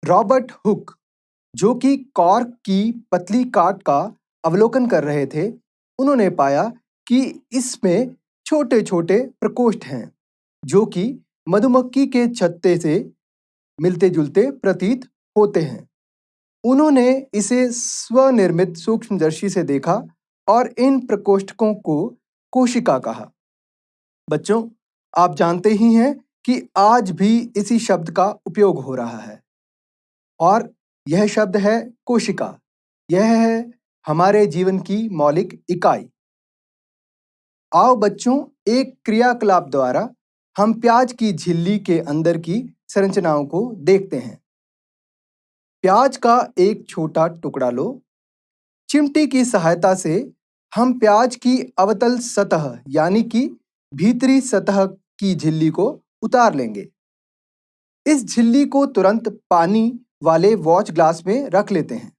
Robert Hooke, जो कि cork की पतली काट का अवलोकन कर रहे थे, उन्होंने पाया कि इसमें छोटे-छोटे प्रकोष्ठ हैं, जो कि मधुमक्खी के छत्ते से मिलते-जुलते प्रतीत होते हैं। उन्होंने इसे स्वनिर्मित सूक्ष्मदर्शी से देखा और इन प्रकोष्ठकों को कोशिका कहा। बच्चों, आप जानते ही हैं कि आज भी इसी शब्द का उपयोग हो रहा है और यह शब्द है कोशिका। यह है हमारे जीवन की मौलिक इकाई। आओ बच्चों, एक क्रियाकलाप द्वारा हम प्याज की झिल्ली के अंदर की संरचनाओं को देखते हैं। प्याज का एक छोटा टुकड़ा लो। चिमटी की सहायता से हम प्याज की अवतल सतह यानी कि भीतरी सतह की झिल्ली को उतार लेंगे। इस झिल्ली को तुरंत पानी वाले वॉच ग्लास में रख लेते हैं।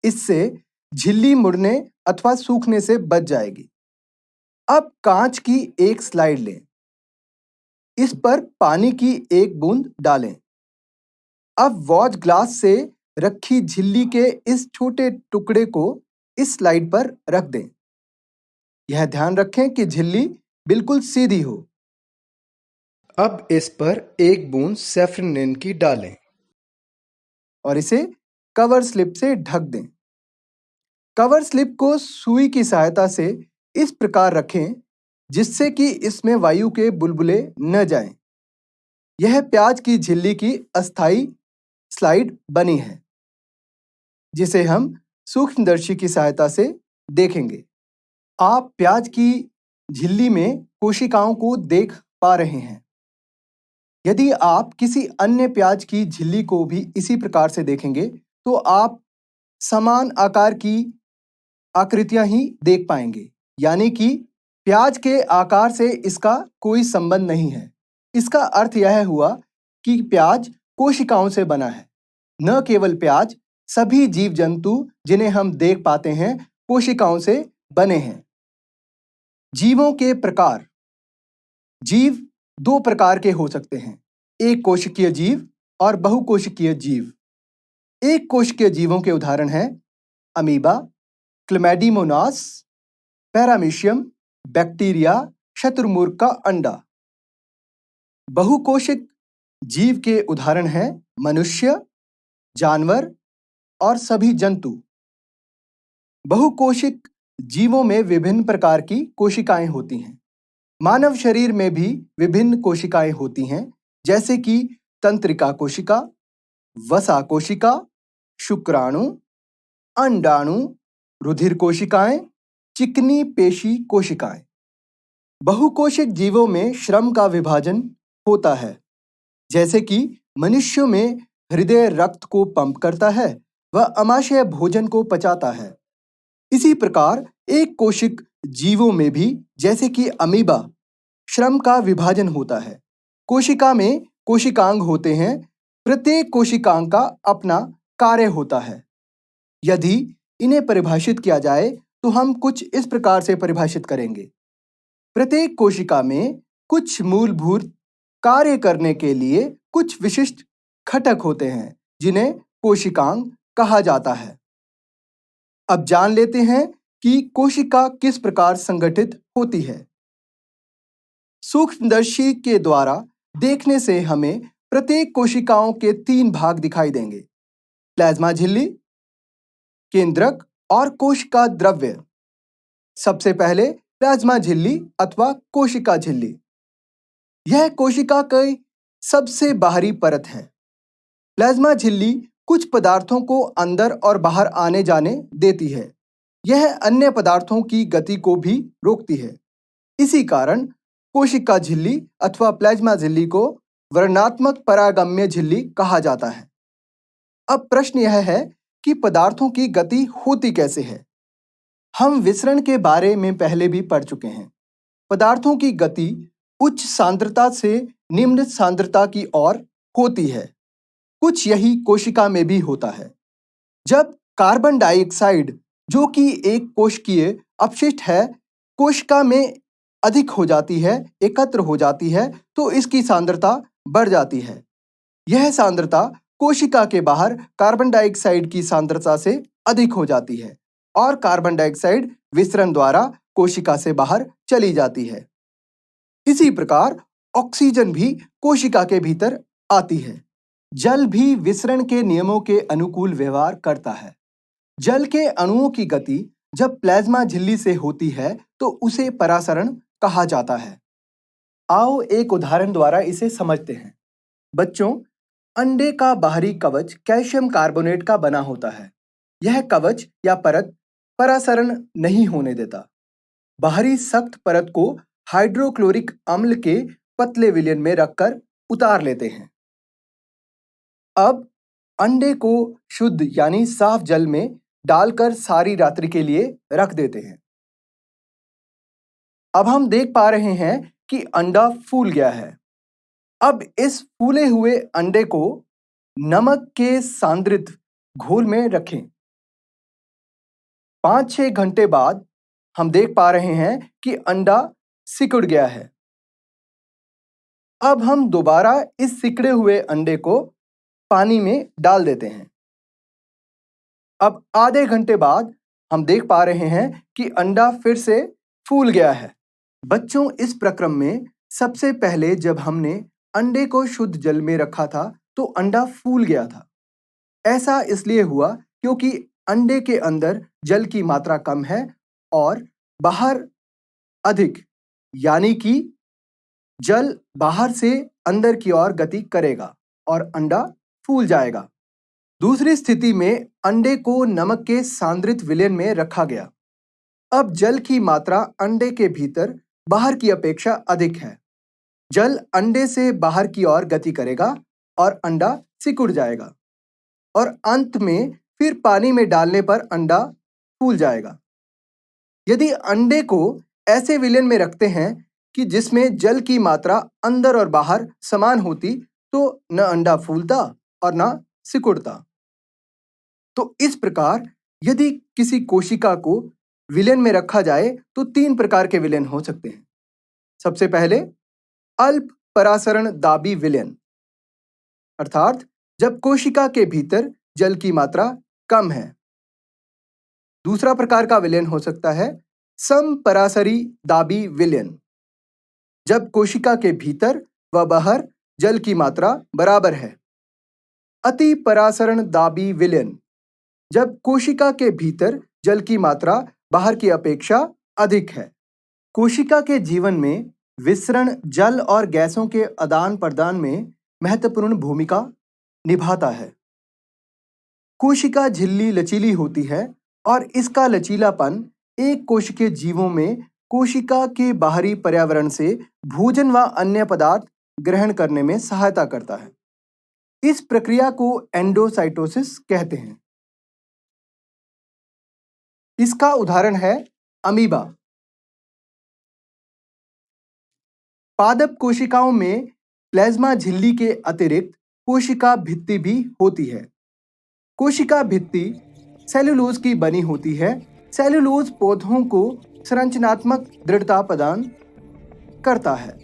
इससे झिल्ली मुड़ने अथवा सूखने से बच जाएगी। अब कांच की एक स्लाइड लें। इस पर पानी की एक बूंद डालें। अब वॉच ग्लास से रखी झिल्ली के इस छोटे टुकड़े को इस स्लाइड पर रख दें। यह ध्यान रखें कि झिल्ली बिल्कुल सीधी हो। अब इस पर एक बूंद सैफरन की डालें और इसे कवर स्लिप से ढक दें। कवर स्लिप को सुई की सहायता से इस प्रकार रखें जिससे कि इसमें वायु के बुलबुले न जाएं। यह प्याज की झिल्ली की अस्थायी स्लाइड बनी है, जिसे हम सूक्ष्मदर्शी की सहायता से देखेंगे। आप प्याज की झिल्ली में कोशिकाओं को देख पा रहे हैं। यदि आप किसी अन्य प्याज की झिल्ली को भी इसी प्रकार से देखेंगे तो आप समान आकार की आकृतियां ही देख पाएंगे, यानी कि प्याज के आकार से इसका कोई संबंध नहीं है। इसका अर्थ यह हुआ कि प्याज कोशिकाओं से बना है। न केवल प्याज, सभी जीव जंतु जिन्हें हम देख पाते हैं कोशिकाओं से बने हैं। जीवों के प्रकार। जीव दो प्रकार के हो सकते हैं, एक कोशिकीय जीव और बहुकोशिकीय जीव। एक कोशिकीय जीवों के उदाहरण हैं अमीबा, क्लैमिडीमोनास, पैरामीशियम, बैक्टीरिया, शत्रुमुर्ग का अंडा। बहुकोशिक जीव के उदाहरण हैं मनुष्य, जानवर और सभी जंतु। बहुकोशिक जीवों में विभिन्न प्रकार की कोशिकाएं होती हैं। मानव शरीर में भी विभिन्न कोशिकाएं होती हैं, जैसे कि तंत्रिका कोशिका, वसा कोशिका, शुक्राणु, अंडाणु, रुधिर कोशिकाएं, चिकनी पेशी कोशिकाएं। बहुकोशिक जीवों में श्रम का विभाजन होता है, जैसे कि मनुष्यों में हृदय रक्त को पंप करता है, वह अमाशय भोजन को पचाता है। इसी प्रकार एक कोशिक जीवों में भी, जैसे कि अमीबा, श्रम का विभाजन होता है। कोशिका में कोशिकांग होते हैं। प्रत्येक कोशिकांग का अपना कार्य होता है। यदि इन्हें परिभाषित किया जाए तो हम कुछ इस प्रकार से परिभाषित करेंगे। प्रत्येक कोशिका में कुछ मूलभूत कार्य करने के लिए कुछ विशिष्ट घटक होते हैं, जिन्हें कोशिकांग कहा जाता है। अब जान लेते हैं कि कोशिका किस प्रकार संगठित होती है। सूक्ष्मदर्शी के द्वारा देखने से हमें प्रत्येक कोशिकाओं के 3 भाग दिखाई देंगे: प्लाज्मा झिल्ली, केंद्रक और कोशिका द्रव्य। सबसे पहले प्लाज्मा झिल्ली अथवा कोशिका झिल्ली। यह कोशिका की सबसे बाहरी परत है। प्लाज्मा झिल्ली कुछ पदार्थों को अंदर और बाहर आने जाने देती है। यह अन्य पदार्थों की गति को भी रोकती है। इसी कारण कोशिका झिल्ली अथवा प्लाज्मा झिल्ली को वर्णनात्मक परागम्य झिल्ली कहा जाता है। अब प्रश्न यह है कि पदार्थों की गति होती कैसे है। हम विसरण के बारे में पहले भी पढ़ चुके हैं। पदार्थों की गति उच्च सांद्रता से निम्न सांद्रता की ओर होती है। कुछ यही कोशिका में भी होता है। जब कार्बन डाइऑक्साइड, जो कि एक कोशिकीय अपशिष्ट है, कोशिका में अधिक हो जाती है, एकत्र हो जाती है, तो इसकी सांद्रता बढ़ जाती है। यह सांद्रता कोशिका के बाहर कार्बन डाइऑक्साइड की सांद्रता से अधिक हो जाती है और कार्बन डाइऑक्साइड विसरण द्वारा कोशिका से बाहर चली जाती है। इसी प्रकार ऑक्सीजन भी कोशिका के भीतर आती है। जल भी विसरण के नियमों के अनुकूल व्यवहार करता है। जल के अणुओं की गति जब प्लाज्मा झिल्ली से होती है तो उसे परासरण कहा जाता है। आओ एक उदाहरण द्वारा इसे समझते हैं। बच्चों, अंडे का बाहरी कवच कैल्शियम कार्बोनेट का बना होता है। यह कवच या परत परासरण नहीं होने देता। बाहरी सख्त परत को हाइड्रोक्लोरिक अम्ल के पतले विलयन में रखकर उतार लेते हैं। अब अंडे को शुद्ध यानी साफ जल में डालकर सारी रात्रि के लिए रख देते हैं। अब हम देख पा रहे हैं कि अंडा फूल गया है। अब इस फूले हुए अंडे को नमक के सांद्रित घोल में रखें। 5-6 घंटे बाद हम देख पा रहे हैं कि अंडा सिकुड़ गया है। अब हम दोबारा इस सिकड़े हुए अंडे को पानी में डाल देते हैं। अब आधे घंटे बाद हम देख पा रहे हैं कि अंडा फिर से फूल गया है। बच्चों, इस प्रक्रम में सबसे पहले जब हमने अंडे को शुद्ध जल में रखा था तो अंडा फूल गया था। ऐसा इसलिए हुआ क्योंकि अंडे के अंदर जल की मात्रा कम है और बाहर अधिक, यानी कि जल बाहर से अंदर की ओर गति करेगा और अंडा फूल जाएगा। दूसरी स्थिति में अंडे को नमक के सांद्रित विलयन में रखा गया। अब जल की मात्रा अंडे के भीतर बाहर की अपेक्षा अधिक है। जल अंडे से बाहर की ओर गति करेगा और अंडा सिकुड़ जाएगा और अंत में फिर पानी में डालने पर अंडा फूल जाएगा। यदि अंडे को ऐसे विलयन में रखते हैं कि जिसमें जल की मात्रा अंदर और बाहर समान होती तो न अंडा फूलता और न सिकुड़ता। तो इस प्रकार यदि किसी कोशिका को विलयन में रखा जाए तो 3 प्रकार के विलयन हो सकते हैं। सबसे पहले अल्प परासरण दाबी विलयन, अर्थात जब कोशिका के भीतर जल की मात्रा कम है। दूसरा प्रकार का विलयन हो सकता है समपरासरी दाबी विलयन, जब कोशिका के भीतर व बाहर जल की मात्रा बराबर है। अति परासरण दाबी विलयन, जब कोशिका के भीतर जल की मात्रा बाहर की अपेक्षा अधिक है। कोशिका के जीवन में विसरण जल और गैसों के आदान प्रदान में महत्वपूर्ण भूमिका निभाता है। कोशिका झिल्ली लचीली होती है और इसका लचीलापन एक कोशिकीय जीवों में कोशिका के बाहरी पर्यावरण से भोजन व अन्य पदार्थ ग्रहण करने में सहायता करता है। इस प्रक्रिया को एंडोसाइटोसिस कहते हैं। इसका उदाहरण है अमीबा। पादप कोशिकाओं में प्लाज्मा झिल्ली के अतिरिक्त कोशिका भित्ति भी होती है। कोशिका भित्ति सेलुलोज की बनी होती है। सेलुलोज पौधों को संरचनात्मक दृढ़ता प्रदान करता है।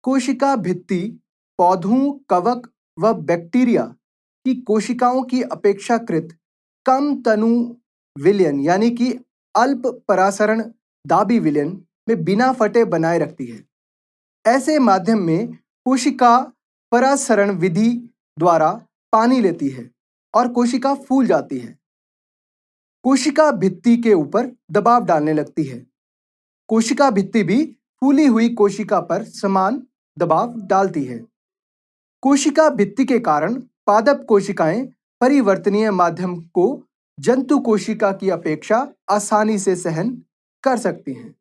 कोशिका भित्ति पौधों, कवक व बैक्टीरिया की कोशिकाओं की अपेक्षाकृत कम तनु विलयन यानी कि अल्प परासरण दाबी विलयन में बिना फटे बनाए रखती है। ऐसे माध्यम में कोशिका परासरण विधि द्वारा पानी लेती है और कोशिका फूल जाती है। कोशिका भित्ति के ऊपर दबाव डालने लगती है। कोशिका भित्ति भी फूली हुई कोशिका पर समान दबाव डालती है। कोशिका भित्ति के कारण पादप कोशिकाएं परिवर्तनीय माध्यम को जंतु कोशिका की अपेक्षा आसानी से सहन कर सकती हैं।